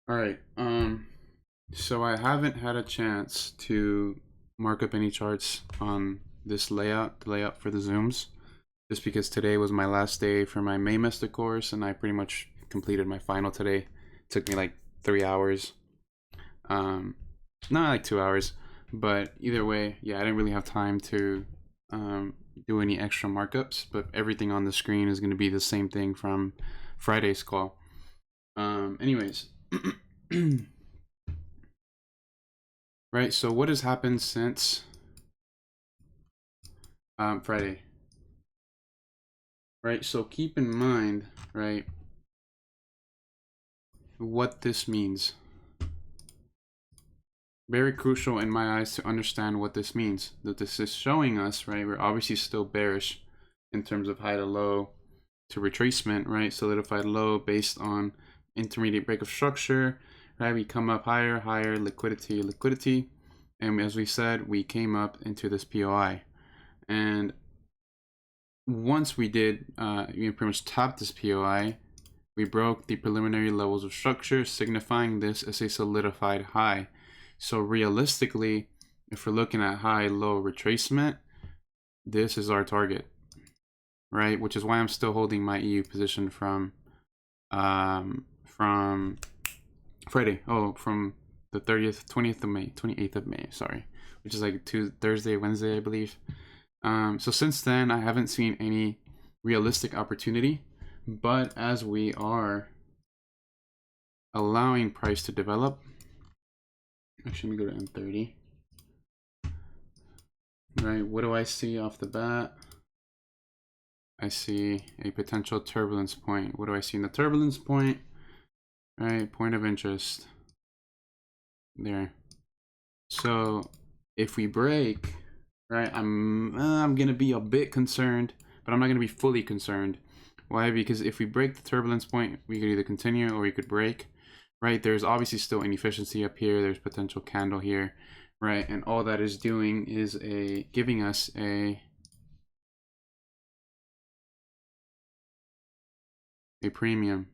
All right. So I haven't had a chance to mark up any charts on this layout, the layout for the Zooms, just because today was my last day for my Maymester course, and I pretty much completed my final today. It took me like 3 hours. Not like 2 hours, but either way, yeah, I didn't really have time to do any extra markups, but everything on the screen is going to be the same thing from Friday's call. Anyways. Right, so what has happened since Friday? Right, so keep in mind, right, what this means. Very crucial in my eyes to understand what this means. That this is showing us, right, we're obviously still bearish in terms of high to low to retracement, right, solidified low based on intermediate break of structure, right, we come up higher, higher, liquidity, and as we said, we came up into this POI. And once we did, we pretty much tapped this POI, we broke the preliminary levels of structure, signifying this as a solidified high. So realistically, if we're looking at high-low retracement, this is our target, right? Which is why I'm still holding my EU position from Friday. Oh, from the 28th of May, sorry, which is like Thursday, Wednesday, I believe. So since then, I haven't seen any realistic opportunity, but as we are allowing price to develop, actually, let me go to M30. Right, what do I see off the bat? I see a potential turbulence point. What do I see in the turbulence point? Right, point of interest. There. So if we break, right, I'm gonna be a bit concerned, but I'm not gonna be fully concerned. Why? Because if we break the turbulence point, we could either continue or we could break. Right, there's obviously still inefficiency up here. There's potential candle here, right, and all that is doing is giving us a premium.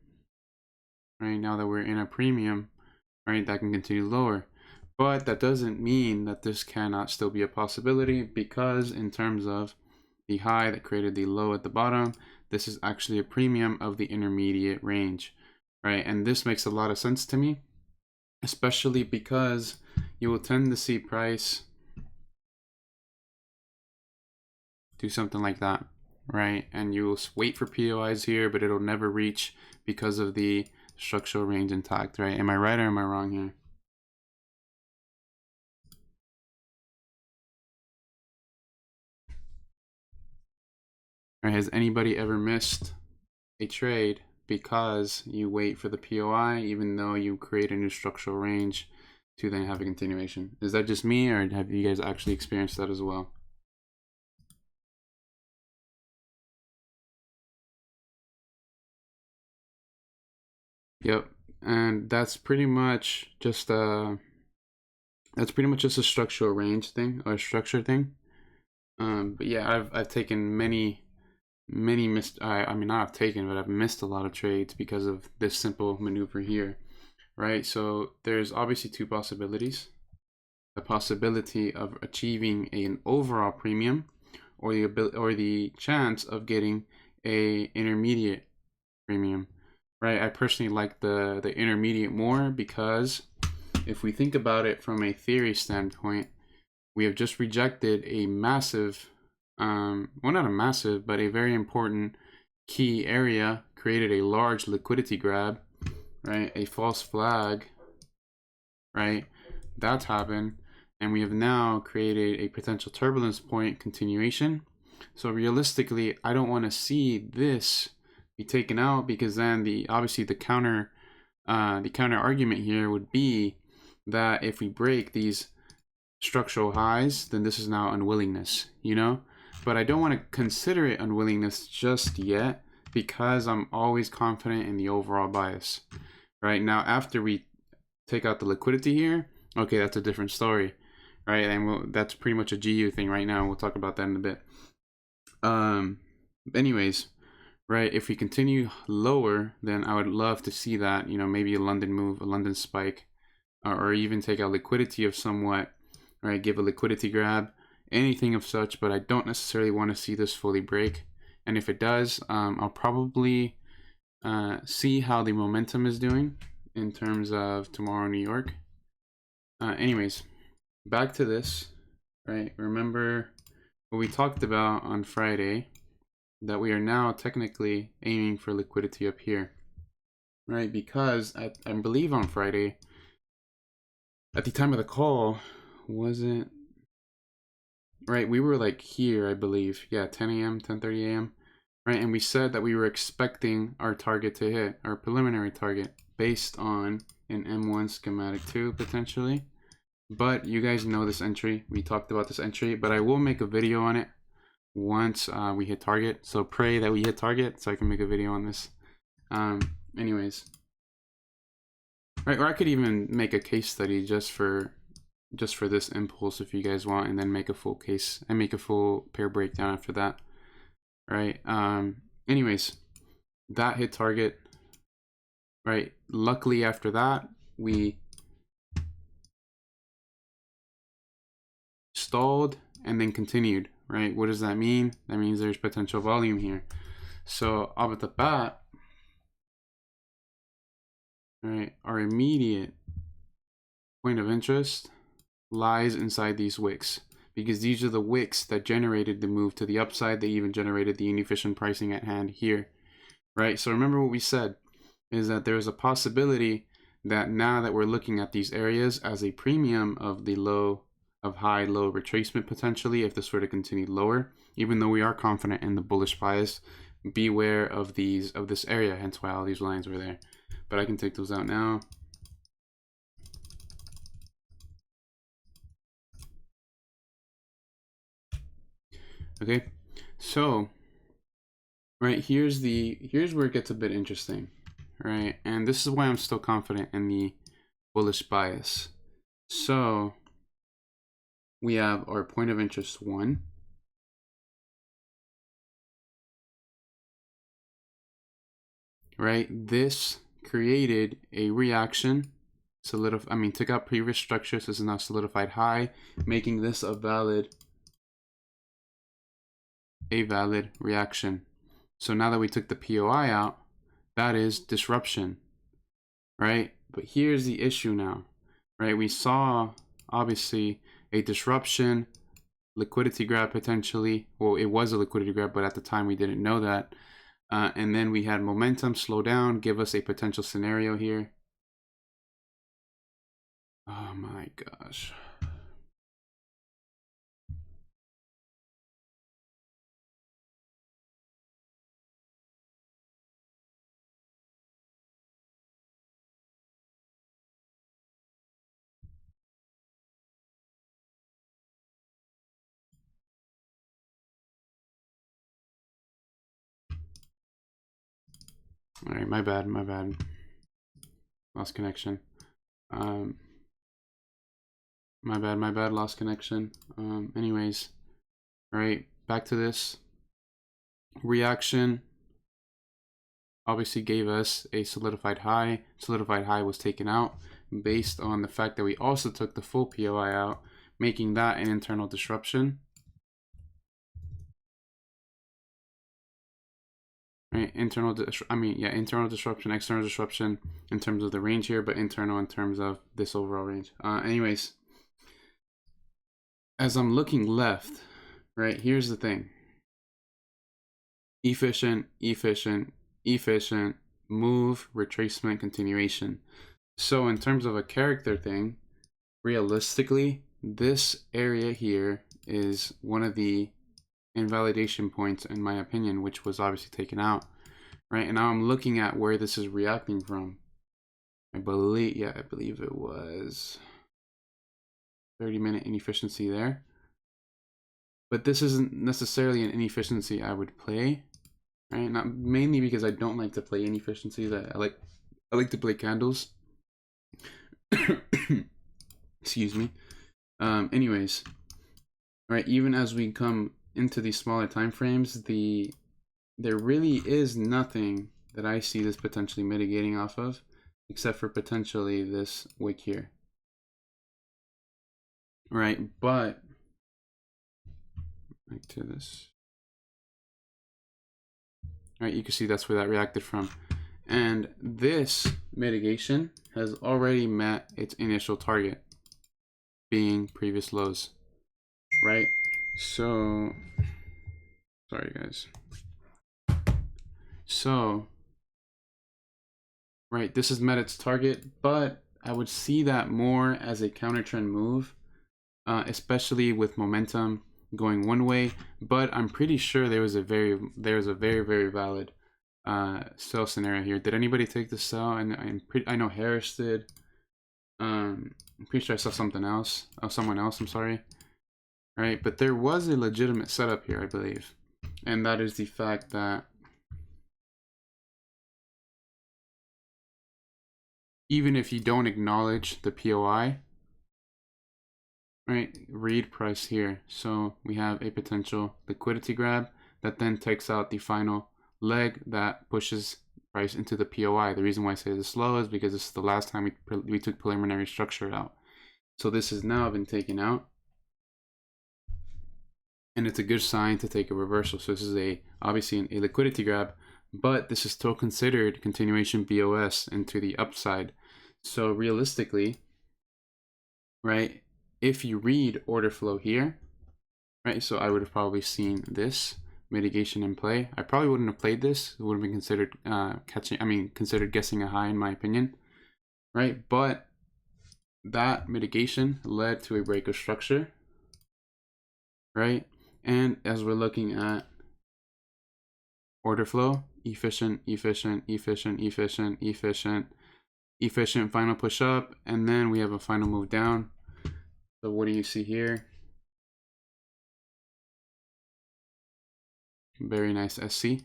Right, now that we're in a premium, right, that can continue lower. But that doesn't mean that this cannot still be a possibility, because in terms of the high that created the low at the bottom, this is actually a premium of the intermediate range, right? And this makes a lot of sense to me, especially because you will tend to see price do something like that, right? And you will wait for POIs here, but it'll never reach because of the structural range intact, right? Am I right or am I wrong here? Right, has anybody ever missed a trade because you wait for the POI even though you create a new structural range to then have a continuation? Is that just me, or have you guys actually experienced that as well? Yep, and that's pretty much just a structural range thing or a structure thing. But yeah, I've taken many missed, I mean, not I've taken, but I've missed a lot of trades because of this simple maneuver here, right? So there's obviously two possibilities: the possibility of achieving an overall premium, or the chance of getting a intermediate premium, right? I personally like the intermediate more, because if we think about it from a theory standpoint, we have just rejected a massive, well, not a massive, but a very important key area, created a large liquidity grab, right? A false flag, right? That's happened. And we have now created a potential turbulence point continuation. So realistically, I don't want to see this be taken out, because then obviously the counter argument here would be that if we break these structural highs, then this is now unwillingness, you know? But I don't want to consider it unwillingness just yet, because I'm always confident in the overall bias. Right now, after we take out the liquidity here, okay, that's a different story, right? And that's pretty much a GU thing right now. We'll talk about that in a bit. Anyways, right? If we continue lower, then I would love to see that, you know, maybe a London move, a London spike, or even take out liquidity of somewhat, right? Give a liquidity grab, anything of such, but I don't necessarily want to see this fully break. And if it does, I'll probably see how the momentum is doing in terms of tomorrow, New York. Anyways, back to this, right? Remember what we talked about on Friday, that we are now technically aiming for liquidity up here, right? Because I believe on Friday, at the time of the call, wasn't right? We were like here, I believe. Yeah, 10 a.m., 10:30 a.m. Right? And we said that we were expecting our target to hit, our preliminary target, based on an M1 schematic 2 potentially. But you guys know this entry. We talked about this entry, but I will make a video on it once we hit target. So pray that we hit target so I can make a video on this. Anyways, right? Or I could even make a case study just for this impulse if you guys want, and then make a full case and make a full pair breakdown after that, right? Anyways, that hit target, right? Luckily after that we stalled and then continued, right? What does that mean? That means there's potential volume here. So off at the bat, right, our immediate point of interest lies inside these wicks, because these are the wicks that generated the move to the upside. They even generated the inefficient pricing at hand here, right? So remember what we said is that there's a possibility that now that we're looking at these areas as a premium of the low of high low retracement potentially, if this were to continue lower, even though we are confident in the bullish bias, beware of this area, hence why all these lines were there. But I can take those out now. Okay, so right, here's where it gets a bit interesting, right? And this is why I'm still confident in the bullish bias. So we have our point of interest 1, right? This created a reaction, took out previous structures. This is now solidified high, making this a valid reaction. So now that we took the POI out, that is disruption, right? But here's the issue now, right? We saw obviously a disruption, liquidity grab potentially. Well, it was a liquidity grab, but at the time we didn't know that. And then we had momentum slow down, give us a potential scenario here. Oh my gosh. All right, my bad. Lost connection. My bad, lost connection. Anyways, right, back to this. Reaction obviously gave us a solidified high. Solidified high was taken out based on the fact that we also took the full POI out, making that an internal disruption. Right, internal disruption, external disruption in terms of the range here, but internal in terms of this overall range. Anyways, as I'm looking left, right, here's the thing. Efficient, move, retracement, continuation. So in terms of a character thing, realistically, this area here is one of the invalidation points in my opinion, which was obviously taken out, right? And now I'm looking at where this is reacting from. I believe it was 30-minute inefficiency there, but this isn't necessarily an inefficiency I would play, right? Not mainly because I don't like to play inefficiencies. I like to play candles. Excuse me. Anyways, right, even as we come into these smaller time frames, the there really is nothing that I see this potentially mitigating off of, except for potentially this wick here. Right, but back to this. Right, you can see that's where that reacted from. And this mitigation has already met its initial target, being previous lows. Right, so sorry guys. So right, this has met its target, but I would see that more as a counter trend move, especially with momentum going one way. But I'm pretty sure there was a very valid sell scenario here. Did anybody take the sell? And I know Harris did. I'm pretty sure I saw something else. Oh, someone else. I'm sorry. Right, but there was a legitimate setup here, I believe, and that is the fact that even if you don't acknowledge the POI, right, read price here. So we have a potential liquidity grab that then takes out the final leg that pushes price into the POI. The reason why I say this slow is because this is the last time we took preliminary structure out. So this has now been taken out, and it's a good sign to take a reversal. So this is obviously a liquidity grab, but this is still considered continuation BOS into the upside. So realistically, right, if you read order flow here, right, so I would have probably seen this mitigation in play. I probably wouldn't have played this. It would have been considered considered guessing a high in my opinion, right? But that mitigation led to a break of structure, right? And as we're looking at order flow, efficient, final push up, and then we have a final move down. So what do you see here? Very nice SC.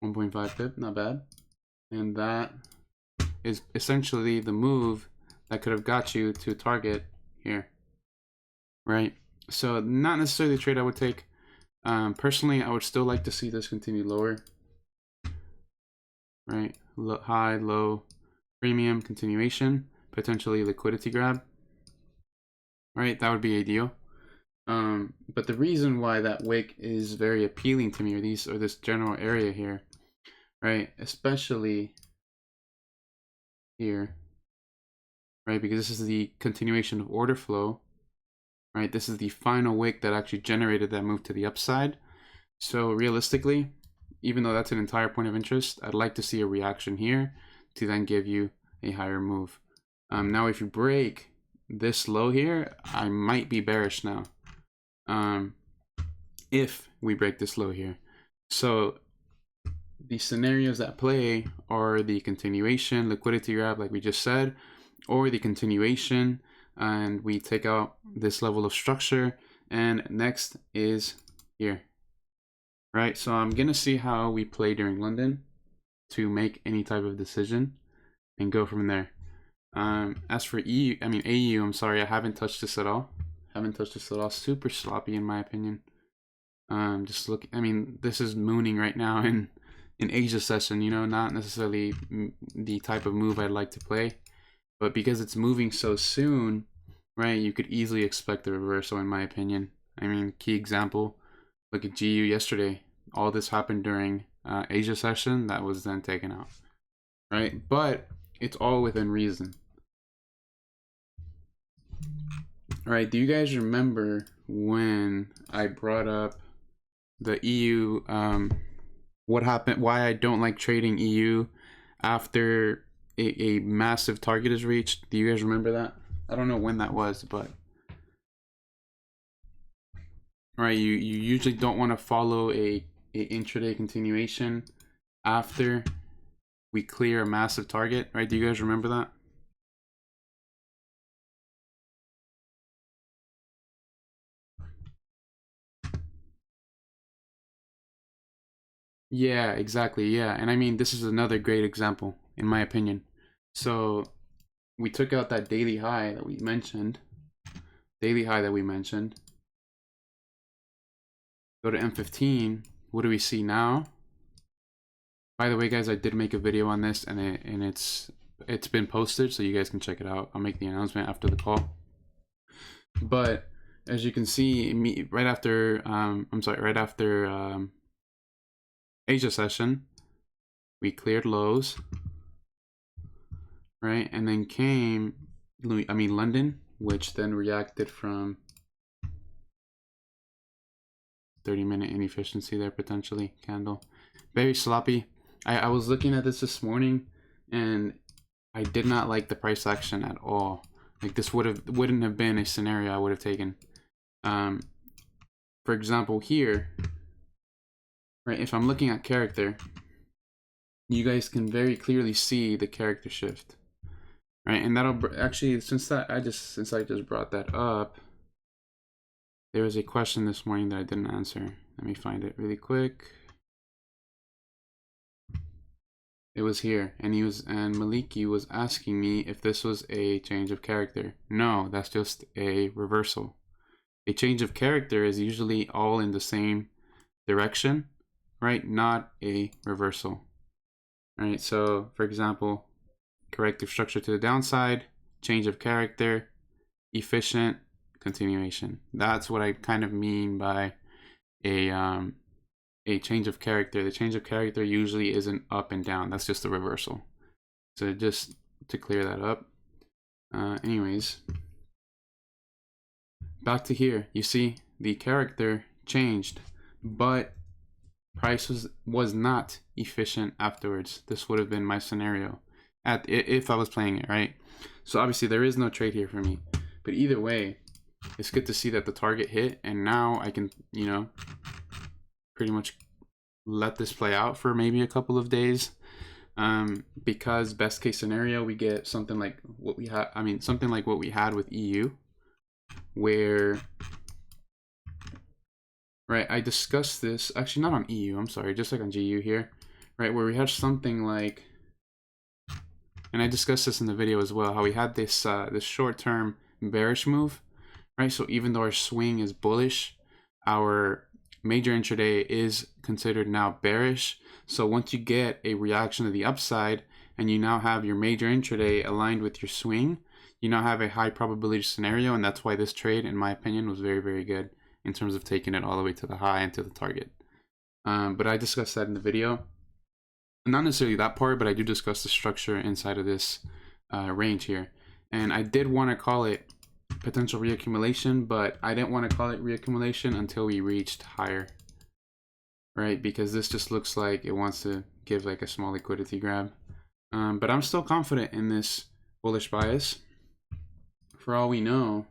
1.5 pip, not bad. And that is essentially the move that could have got you to target here, right? So not necessarily the trade I would take. Personally, I would still like to see this continue lower, right? High, low, premium, continuation, potentially liquidity grab, right? That would be ideal. But the reason why that wick is very appealing to me, or this general area here, right? Especially here, right? Because this is the continuation of order flow, right? This is the final wick that actually generated that move to the upside. So realistically, even though that's an entire point of interest, I'd like to see a reaction here to then give you a higher move. Now, if you break this low here, I might be bearish now. If we break this low here. So the scenarios that play are the continuation, liquidity grab, like we just said, or the continuation, and we take out this level of structure, and next is here, right? So I'm gonna see how we play during London to make any type of decision and go from there. As for AU, I'm sorry, I haven't touched this at all. Super sloppy in my opinion. Just look, this is mooning right now in Asia session, you know, not necessarily the type of move I'd like to play, but because it's moving so soon, right, you could easily expect the reversal in my opinion. Key example, look at GU yesterday. All this happened during Asia session, that was then taken out, right? But it's all within reason. All right, do you guys remember when I brought up the EU, what happened, why I don't like trading EU after a massive target is reached? Do you guys remember that? I don't know when that was, but right, you usually don't want to follow a intraday continuation after we clear a massive target, right? Do you guys remember that? Yeah, exactly. Yeah. And this is another great example, in my opinion. So we took out that daily high that we mentioned, Go to M15. What do we see now? By the way, guys, I did make a video on this, and it's been posted, so you guys can check it out. I'll make the announcement after the call. But as you can see, right after Asia session, we cleared lows, right? And then came, London, which then reacted from 30-minute inefficiency there, potentially, candle. Very sloppy. I was looking at this morning, and I did not like the price action at all. Like, this wouldn't have been a scenario I would have taken. For example, here, right, if I'm looking at character, you guys can very clearly see the character shift, right? And that'll actually, since I just brought that up, there was a question this morning that I didn't answer. Let me find it really quick. It was here, and Maliki was asking me if this was a change of character. No, that's just a reversal. A change of character is usually all in the same direction, right? Not a reversal, right? So, for example, corrective structure to the downside, change of character, efficient, continuation. That's what I kind of mean by a change of character. The change of character usually isn't up and down. That's just a reversal. So just to clear that up. Anyways, back to here. You see the character changed, but price was not efficient afterwards. This would have been my scenario if I was playing it, right? So obviously there is no trade here for me. But either way, it's good to see that the target hit, and now I can, pretty much let this play out for maybe a couple of days, because best case scenario we get something like what we had. Something like what we had with EU, where, right, I discussed this actually not on EU. I'm sorry, just like on GU here, right, where we had something like, and I discussed this in the video as well, how we had this this short-term bearish move, right? So even though our swing is bullish, our major intraday is considered now bearish. So once you get a reaction to the upside and you now have your major intraday aligned with your swing, you now have a high probability scenario, and that's why this trade, in my opinion, was very, very good in terms of taking it all the way to the high and to the target. But I discussed that in the video. Not necessarily that part, but I do discuss the structure inside of this range here. And I did want to call it potential reaccumulation, but I didn't want to call it reaccumulation until we reached higher, right? Because this just looks like it wants to give like a small liquidity grab. But I'm still confident in this bullish bias. For all we know,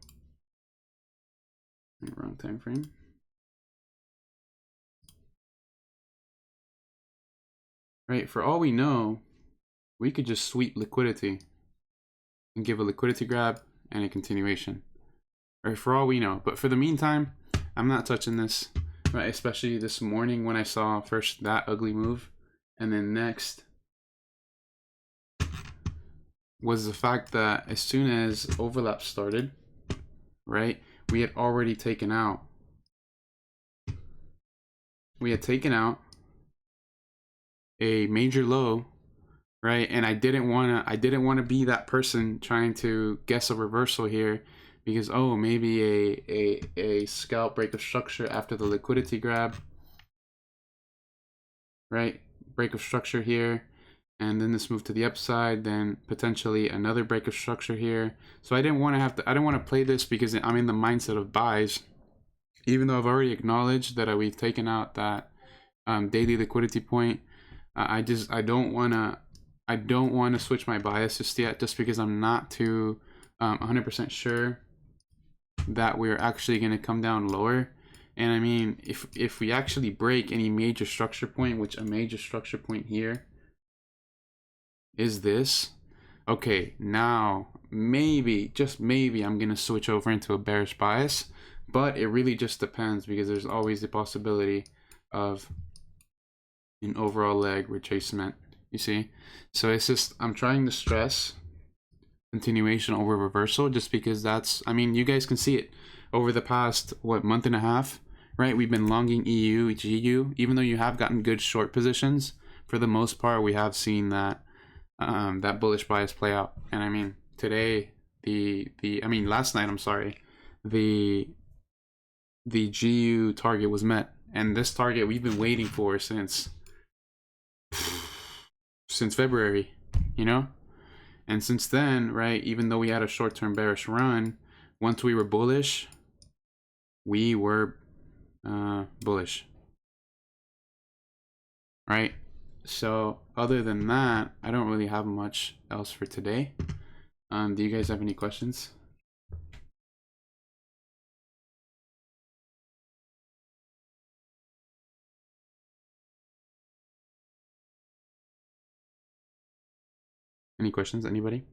wrong time frame. Right, for all we know, we could just sweep liquidity and give a liquidity grab and a continuation, right? For all we know. But for the meantime, I'm not touching this, right? Especially this morning when I saw first that ugly move, and then next was the fact that as soon as overlap started, right, we had already taken out. We had taken out a major low, right? And I didn't want to be that person trying to guess a reversal here, because oh, maybe a scalp break of structure after the liquidity grab, right? Break of structure here, and then this move to the upside, then potentially another break of structure here. So I didn't want to play this because I'm in the mindset of buys, even though I've already acknowledged that we've taken out that daily liquidity point. I don't want to switch my bias just yet, just because I'm not too 100% sure that we're actually going to come down lower. And I mean, if we actually break any major structure point, which a major structure point here is this, okay, now maybe, just maybe, I'm going to switch over into a bearish bias. But it really just depends, because there's always the possibility of an overall leg retracement, you see? So it's just, I'm trying to stress continuation over reversal, just because that's, I mean, you guys can see it over the past, what, month and a half, right? We've been longing EU, GU, even though you have gotten good short positions. For the most part, we have seen that that bullish bias play out. And I mean, today, last night, I'm sorry, the GU target was met, and this target we've been waiting for since February, you know. And since then, right, even though we had a short-term bearish run, once we were bullish, we were bullish, right? So other than that, I don't really have much else for today. Do you guys have any questions? Any questions, anybody?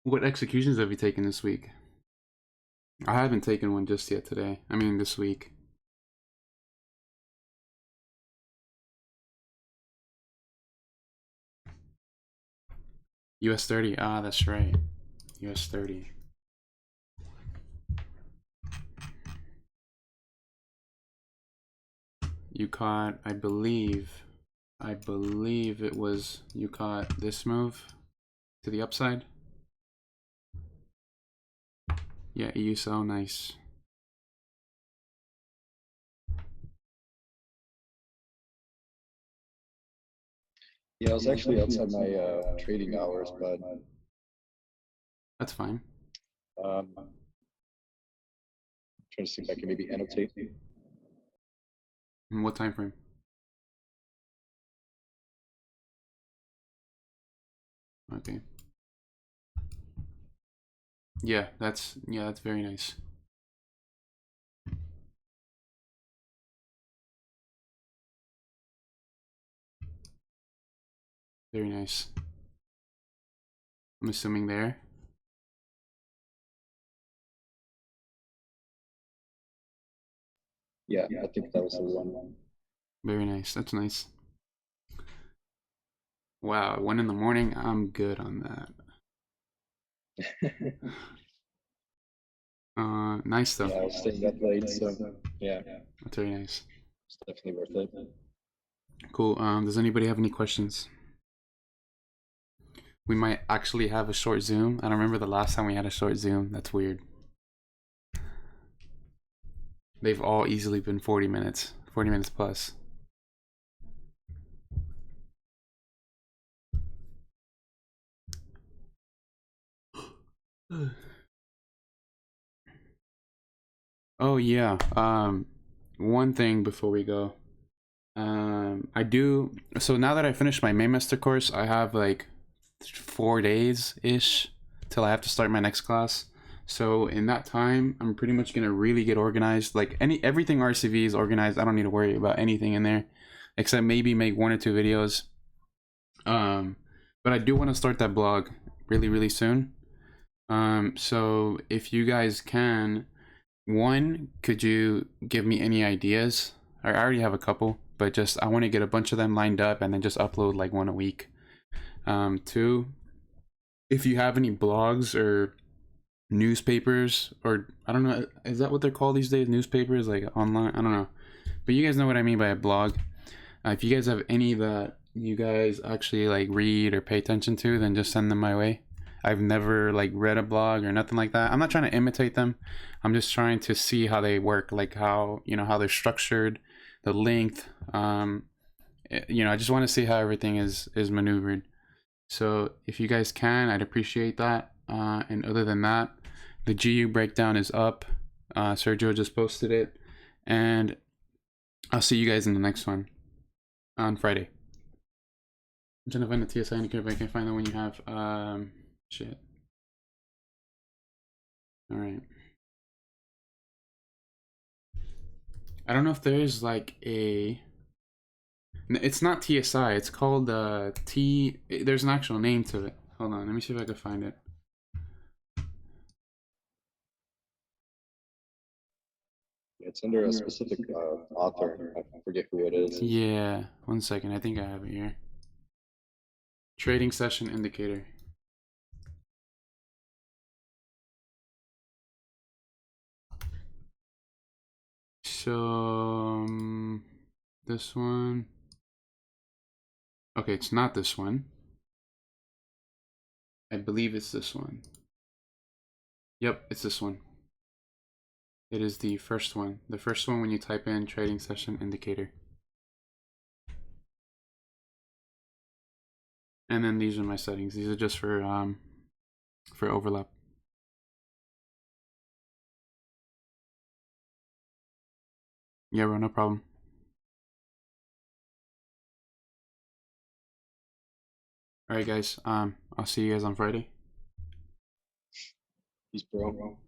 What executions have you taken this week? I haven't taken one just yet today. I mean, this week. US 30. Ah, that's right. US 30. You caught, I believe it was, you caught this move to the upside. Yeah, EU so nice. Yeah, I was actually outside my trading hours, but that's fine. Trying to see if I can maybe annotate. What time frame? Okay. Yeah, that's very nice. Very nice. I'm assuming there. Yeah, I think that was the one. Very nice. That's nice. Wow, 1 in the morning. I'm good on that. Nice though. Yeah, I was staying up late, so yeah. That's very nice. It's definitely worth it. Cool. Does anybody have any questions? We might actually have a short Zoom. I don't remember the last time we had a short Zoom. That's weird. They've all easily been 40 minutes plus. Oh yeah. One thing before we go. I do. So now that I finished my Mainmaster course, I have like 4 days ish till I have to start my next class. So in that time, I'm pretty much gonna really get organized. Like everything RCV is organized. I don't need to worry about anything in there, except maybe make 1 or 2 videos. But I do want to start that blog really soon. So if you guys can, one, could you give me any ideas? I already have a couple, but just I want to get a bunch of them lined up and then just upload like 1 a week. Two, if you have any blogs or newspapers, or I don't know, is that what they're called these days? Newspapers, like online? I don't know, but you guys know what I mean by a blog. If you guys have any that you guys actually like read or pay attention to, then just send them my way. I've never like read a blog or nothing like that. I'm not trying to imitate them. I'm just trying to see how they work, like how, you know, how they're structured, the length. You know, I just want to see how everything is maneuvered. So if you guys can, I'd appreciate that. And other than that, the GU breakdown is up. Sergio just posted it, and I'll see you guys in the next one on Friday. I'm trying to find the TSI indicator, but I can't find the one you have. Shit. All right. I don't know if there's like a. It's not TSI. It's called T. There's an actual name to it. Hold on. Let me see if I can find it. It's under a specific author. I forget who it is. Yeah. 1 second. I think I have it here. Trading session indicator. So this one. Okay, it's not this one. I believe it's this one. Yep, it's this one. It is the first one. The first one when you type in trading session indicator. And then these are my settings. These are just for overlap. Yeah, bro, no problem. All right, guys. I'll see you guys on Friday. Peace, bro.